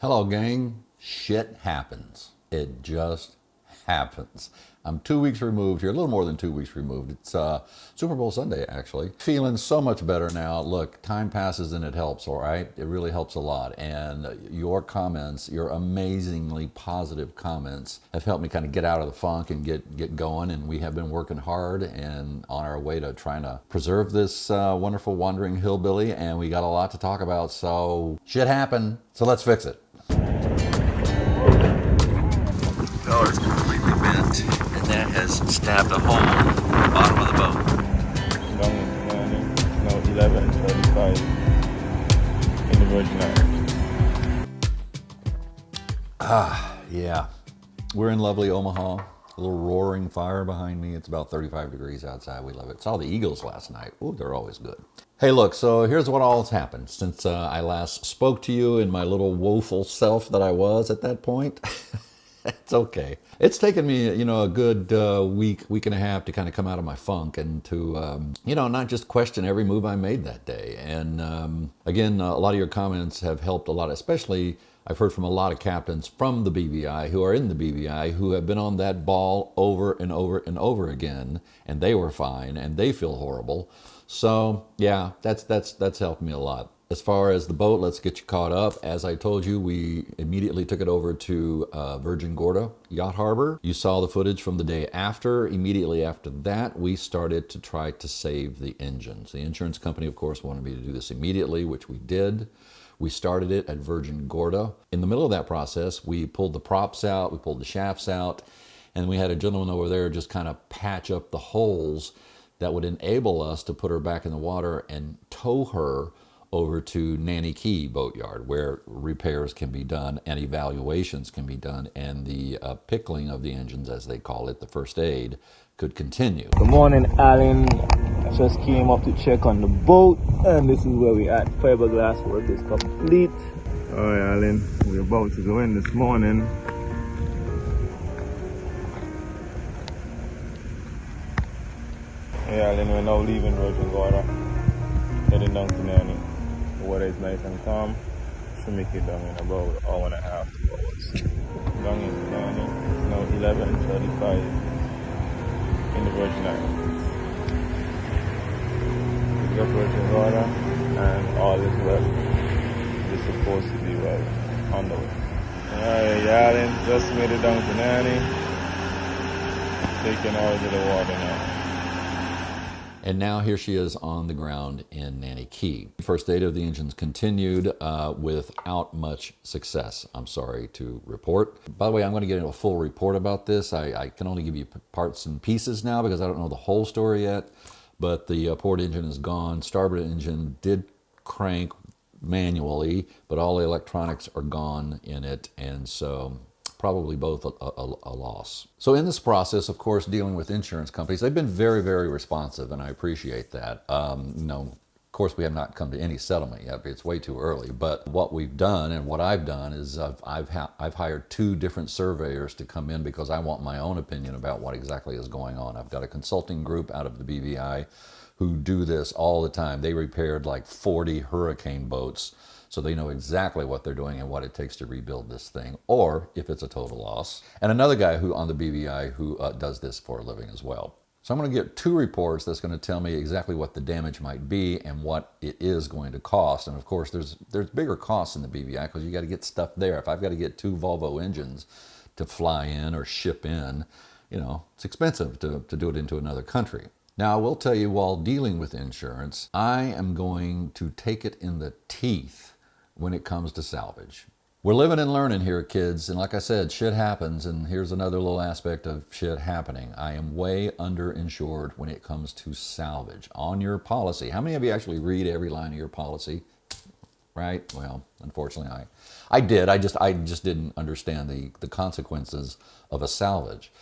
Hello, gang. Shit happens. It just happens. I'm 2 weeks removed here, a little more than 2 weeks removed. It's Super Bowl Sunday, actually. Feeling so much better now. Look, time passes and it helps, all right? It really helps a lot. And your comments, your amazingly positive comments, have helped me kind of get out of the funk and get going. And we have been working hard and on our way to trying to preserve this wonderful wandering hillbilly. And we got a lot to talk about. So shit happened. So let's fix it. Collar's completely bent, and that has stabbed a hole in the bottom of the boat. Long morning, no 11:35 in the Virgin Islands. Yeah, we're in lovely Omaha. A little roaring fire behind me. It's about 35 degrees outside. We love it. Saw the Eagles last night. Ooh, they're always good. Hey, look, so here's what all has happened since I last spoke to you in my little woeful self that I was at that point. It's okay. It's taken me, a good week and a half to kind of come out of my funk and to, not just question every move I made that day. And again, a lot of your comments have helped a lot, especially I've heard from a lot of captains from the BVI who are in the BVI who have been on that ball over and over and over again, and they were fine and they feel horrible. So yeah, that's helped me a lot. As far as the boat, let's get you caught up. As I told you, we immediately took it over to Virgin Gorda Yacht Harbor. You saw the footage from the day after. Immediately after that, we started to try to save the engines. The insurance company, of course, wanted me to do this immediately, which we did. We started it at Virgin Gorda. In the middle of that process, we pulled the props out, we pulled the shafts out, and we had a gentleman over there just kind of patch up the holes that would enable us to put her back in the water and tow her over to Nanny Key Boatyard, where repairs can be done and evaluations can be done, and the pickling of the engines, as they call it, the first aid, could continue. Good morning, Alan. I just came up to check on the boat, and this is where we at. Fiberglass work is complete. Alright, Alan, we're about to go in this morning. Yeah, Alan, we're now leaving Virgin Gorda, heading down to Nanny. The water is nice and calm. Should make it down in about an hour and a half, 2 hours. Down in Nanny, it's now 11:35 in the Virgin Islands. We've got Virgin Gorda and all is well. It's supposed to be well on the way. Alright, Alan, just made it down to Nanny. Taking all to the water now. And now here she is on the ground in Nanny Key. First aid of the engines continued without much success, I'm sorry to report. By the way, I'm going to get into a full report about this. I can only give you parts and pieces now because I don't know the whole story yet. But the port engine is gone. Starboard engine did crank manually, but all the electronics are gone in it. And so probably both a loss. So in this process, of course, dealing with insurance companies, they've been very, very responsive, and I appreciate that. Of course, we have not come to any settlement yet. It's way too early. But what we've done and what I've done is I've hired 2 different surveyors to come in because I want my own opinion about what exactly is going on. I've got a consulting group out of the BVI who do this all the time. They repaired like 40 hurricane boats, so they know exactly what they're doing and what it takes to rebuild this thing, or if it's a total loss. And another guy who on the BVI who does this for a living as well. So I'm going to get 2 reports that's going to tell me exactly what the damage might be and what it is going to cost. And of course, there's bigger costs in the BVI because you got to get stuff there. If I've got to get 2 Volvo engines to fly in or ship in, it's expensive to do it into another country. Now, I will tell you, while dealing with insurance, I am going to take it in the teeth when it comes to salvage. We're living and learning here, kids, and like I said, shit happens, and here's another little aspect of shit happening. I am way underinsured when it comes to salvage on your policy. How many of you actually read every line of your policy? Right? Well, unfortunately, I did. I just didn't understand the consequences of a salvage.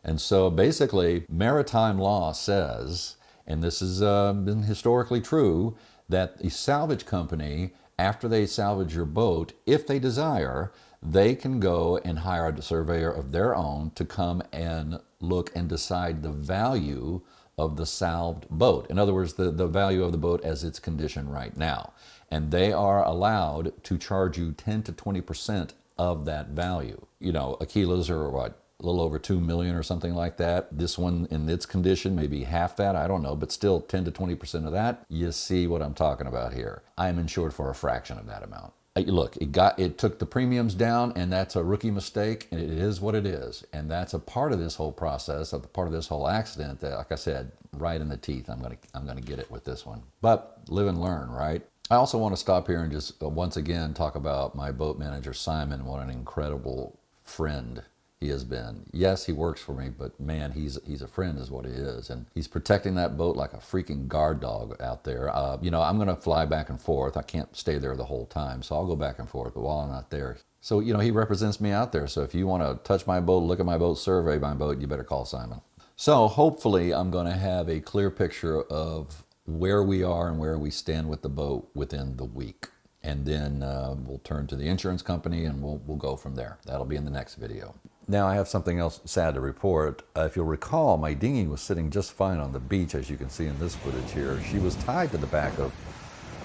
And so basically, maritime law says, and this has been historically true, that the salvage company, after they salvage your boat, if they desire, they can go and hire a surveyor of their own to come and look and decide the value of the salved boat. In other words, the value of the boat as its condition right now. and they are allowed to charge you 10 to 20% of that value. You know, Aquilas are what, a little over 2 million or something like that. This one in its condition, maybe half that, I don't know, but still 10 to 20% of that. You see what I'm talking about here. I am insured for a fraction of that amount. Look, it took the premiums down, and that's a rookie mistake, and it is what it is. And that's a part of this whole process, a part of this whole accident that, like I said, right in the teeth. I'm gonna get it with this one. But live and learn, right? I also want to stop here and just once again talk about my boat manager, Simon. What an incredible friend he has been. Yes, he works for me, but man, he's a friend is what he is. And he's protecting that boat like a freaking guard dog out there. You know, I'm going to fly back and forth. I can't stay there the whole time, so I'll go back and forth, but while I'm not there. So, you know, he represents me out there. So if you want to touch my boat, look at my boat, survey my boat, you better call Simon. So hopefully I'm going to have a clear picture of where we are and where we stand with the boat within the week. And then we'll turn to the insurance company and we'll go from there. That'll be in the next video. Now I have something else sad to report. If you'll recall, my dinghy was sitting just fine on the beach, as you can see in this footage here. She was tied to the back of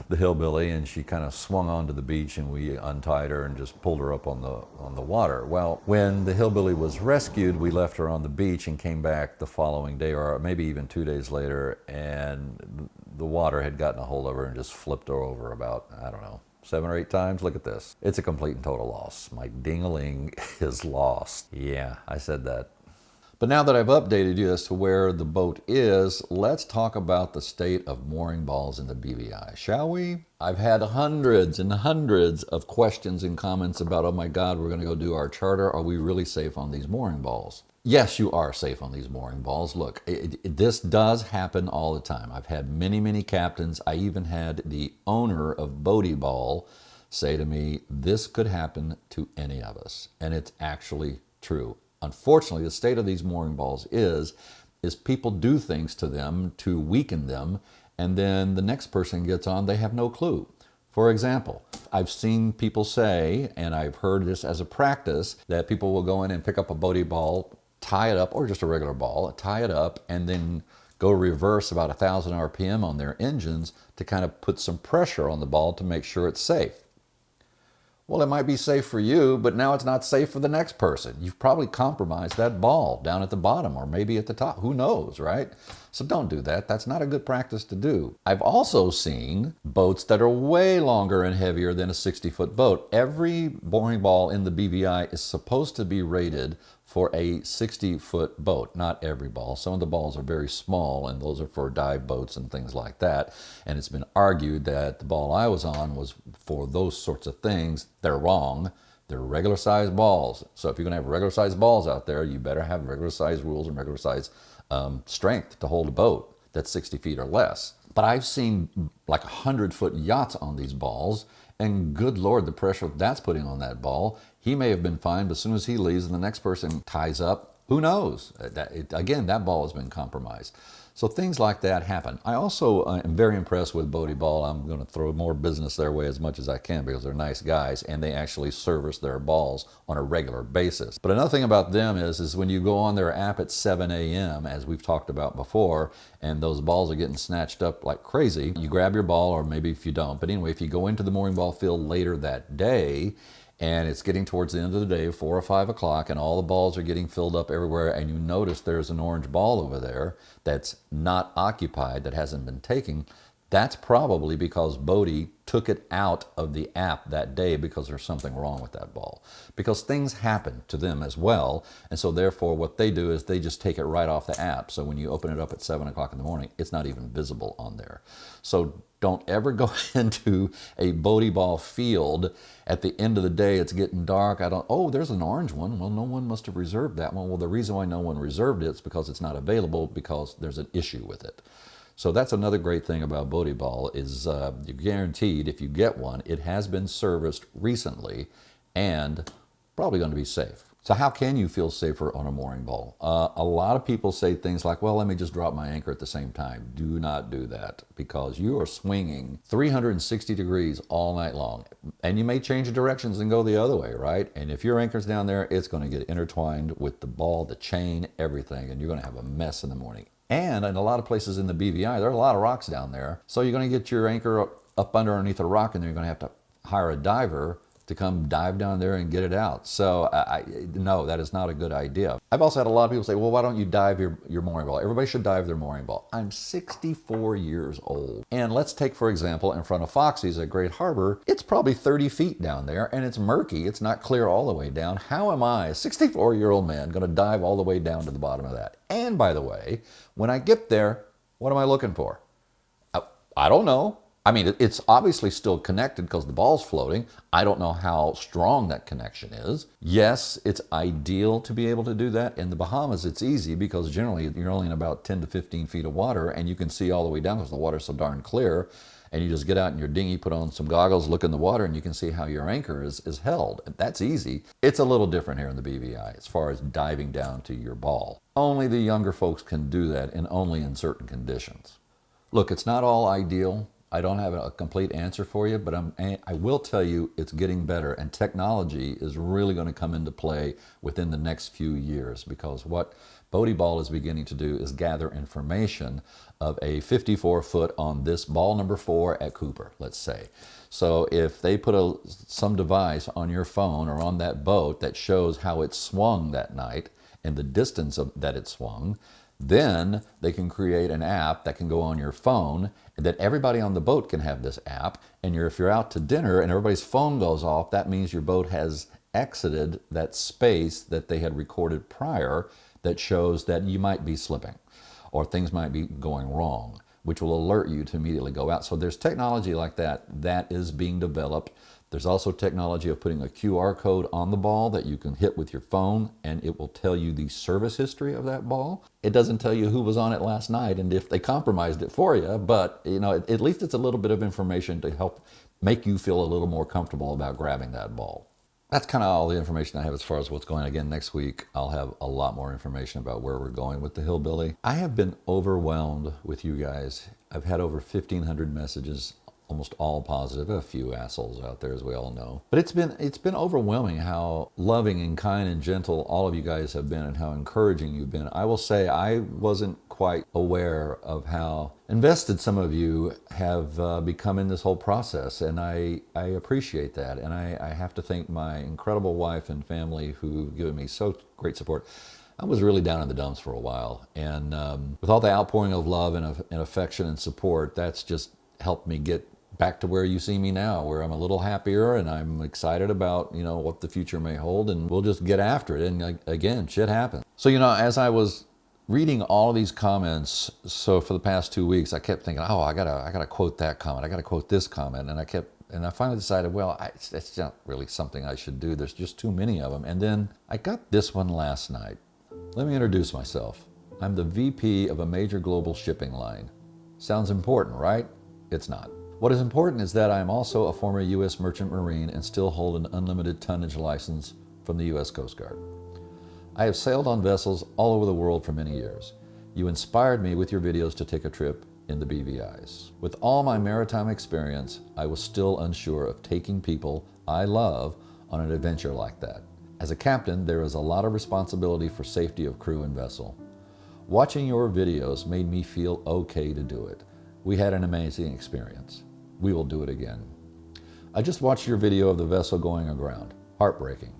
the Hillbilly, and she kind of swung onto the beach, and we untied her and just pulled her up on the water. Well, when the Hillbilly was rescued, we left her on the beach and came back the following day, or maybe even 2 days later, and the water had gotten a hold of her and just flipped her over about, I don't know, 7 or 8 times. Look at this. It's a complete and total loss. My ding-a-ling is lost. Yeah, I said that. But now that I've updated you as to where the boat is, let's talk about the state of mooring balls in the BVI, shall we? I've had hundreds and hundreds of questions and comments about, oh my God, we're going to go do our charter. Are we really safe on these mooring balls? Yes, you are safe on these mooring balls. Look, this does happen all the time. I've had many, many captains. I even had the owner of Bodie Ball say to me, this could happen to any of us. And it's actually true. Unfortunately, the state of these mooring balls is people do things to them to weaken them, and then the next person gets on, they have no clue. For example, I've seen people say, and I've heard this as a practice, that people will go in and pick up a Bodie ball, tie it up, or just a regular ball, tie it up, and then go reverse about 1,000 RPM on their engines to kind of put some pressure on the ball to make sure it's safe. Well, it might be safe for you, but now it's not safe for the next person. You've probably compromised that ball down at the bottom or maybe at the top. Who knows, right? So don't do that. That's not a good practice to do. I've also seen boats that are way longer and heavier than a 60-foot boat. Every mooring ball in the BVI is supposed to be rated for a 60-foot boat. Not every ball. Some of the balls are very small, and those are for dive boats and things like that. And it's been argued that the ball I was on was for those sorts of things. They're wrong. They're regular size balls. So if you're going to have regular size balls out there, you better have regular size rules and regular size strength to hold a boat that's 60 feet or less. But I've seen like 100-foot yachts on these balls, and good Lord, the pressure that's putting on that ball. He may have been fine, but as soon as he leaves and the next person ties up, who knows? Again, that ball has been compromised. So things like that happen. I also am very impressed with Bodie Ball. I'm going to throw more business their way as much as I can because they're nice guys and they actually service their balls on a regular basis. But another thing about them is when you go on their app at 7 a.m., as we've talked about before, and those balls are getting snatched up like crazy, you grab your ball, or maybe if you don't. But anyway, if you go into the mooring ball field later that day, and it's getting towards the end of the day, 4 or 5 o'clock, and all the balls are getting filled up everywhere, and you notice there's an orange ball over there that's not occupied, that hasn't been taken, that's probably because Bodie took it out of the app that day because there's something wrong with that ball. Because things happen to them as well, and so therefore what they do is they just take it right off the app. So when you open it up at 7 o'clock in the morning, it's not even visible on there. So don't ever go into a Bodie ball field at the end of the day. It's getting dark. Oh, there's an orange one. Well, no one must have reserved that one. Well, the reason why no one reserved it is because it's not available, because there's an issue with it. So that's another great thing about Bodie Ball is you're guaranteed if you get one, it has been serviced recently and probably going to be safe. So how can you feel safer on a mooring ball? A lot of people say things like, well, let me just drop my anchor at the same time. Do not do that, because you are swinging 360 degrees all night long. And you may change directions and go the other way, right? And if your anchor's down there, it's going to get intertwined with the ball, the chain, everything, and you're going to have a mess in the morning. And in a lot of places in the BVI, there are a lot of rocks down there. So you're going to get your anchor up underneath a rock and then you're going to have to hire a diver to come dive down there and get it out. So no, that is not a good idea. I've also had a lot of people say, well, why don't you dive your mooring ball? Everybody should dive their mooring ball. I'm 64 years old. And let's take, for example, in front of Foxy's at Great Harbor, it's probably 30 feet down there and it's murky. It's not clear all the way down. How am I, a 64-year-old man, going to dive all the way down to the bottom of that? And by the way, when I get there, what am I looking for? I don't know. I mean, it's obviously still connected because the ball's floating. I don't know how strong that connection is. Yes, it's ideal to be able to do that. In the Bahamas, it's easy because generally you're only in about 10 to 15 feet of water and you can see all the way down because the water's so darn clear. And you just get out in your dinghy, put on some goggles, look in the water, and you can see how your anchor is held. That's easy. It's a little different here in the BVI as far as diving down to your ball. Only the younger folks can do that, and only in certain conditions. Look, it's not all ideal. I don't have a complete answer for you, but I will tell you it's getting better, and technology is really going to come into play within the next few years, because what Bodie Ball is beginning to do is gather information of a 54 foot on this ball number 4 at Cooper, let's say. So if they put some device on your phone or on that boat that shows how it swung that night and the distance that it swung, then they can create an app that can go on your phone, and that everybody on the boat can have this app. And if you're out to dinner and everybody's phone goes off, that means your boat has exited that space that they had recorded prior that shows that you might be slipping or things might be going wrong, which will alert you to immediately go out. So there's technology like that that is being developed. There's also technology of putting a QR code on the ball that you can hit with your phone, and it will tell you the service history of that ball. It doesn't tell you who was on it last night and if they compromised it for you, but at least it's a little bit of information to help make you feel a little more comfortable about grabbing that ball. That's kind of all the information I have as far as what's going on. Again, next week I'll have a lot more information about where we're going with the Hillbilly. I have been overwhelmed with you guys. I've had over 1,500 messages, almost all positive. A few assholes out there, as we all know. But it's been overwhelming how loving and kind and gentle all of you guys have been and how encouraging you've been. I will say I wasn't quite aware of how invested some of you have become in this whole process, and I appreciate that. And I have to thank my incredible wife and family who have given me so great support. I was really down in the dumps for a while, and with all the outpouring of love and affection and support, that's just helped me get back to where you see me now, where I'm a little happier and I'm excited about, what the future may hold, and we'll just get after it. And again, shit happens. So, as I was reading all of these comments, so for the past 2 weeks, I kept thinking, oh, I gotta quote that comment. I gotta quote this comment. And I finally decided, well, it's not really something I should do. There's just too many of them. And then I got this one last night. Let me introduce myself. I'm the VP of a major global shipping line. Sounds important, right? It's not. What is important is that I am also a former U.S. Merchant Marine and still hold an unlimited tonnage license from the U.S. Coast Guard. I have sailed on vessels all over the world for many years. You inspired me with your videos to take a trip in the BVIs. With all my maritime experience, I was still unsure of taking people I love on an adventure like that. As a captain, there is a lot of responsibility for safety of crew and vessel. Watching your videos made me feel okay to do it. We had an amazing experience. We will do it again. I just watched your video of the vessel going aground. Heartbreaking.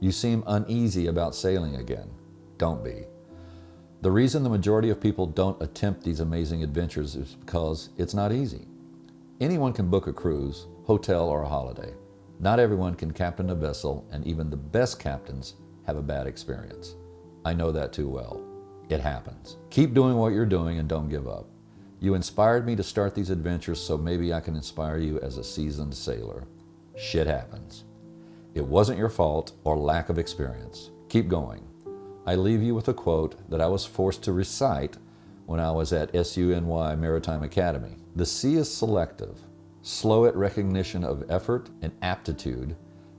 You seem uneasy about sailing again. Don't be. The reason the majority of people don't attempt these amazing adventures is because it's not easy. Anyone can book a cruise, hotel, or a holiday. Not everyone can captain a vessel, and even the best captains have a bad experience. I know that too well. It happens. Keep doing what you're doing and don't give up. You inspired me to start these adventures, so maybe I can inspire you as a seasoned sailor. Shit happens. It wasn't your fault or lack of experience. Keep going. I leave you with a quote that I was forced to recite when I was at SUNY Maritime Academy. The sea is selective, slow at recognition of effort and aptitude,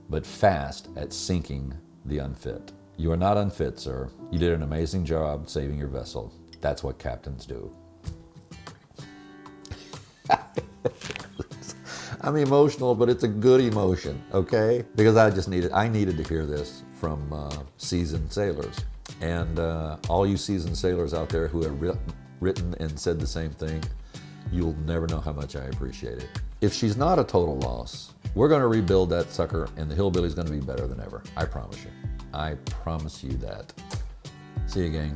but fast at sinking the unfit. You are not unfit, sir. You did an amazing job saving your vessel. That's what captains do. I'm emotional, but it's a good emotion, okay? Because I needed to hear this from seasoned sailors. And all you seasoned sailors out there who have written and said the same thing, you'll never know how much I appreciate it. If she's not a total loss, we're going to rebuild that sucker and the hillbilly's going to be better than ever. I promise you. I promise you that. See you, gang.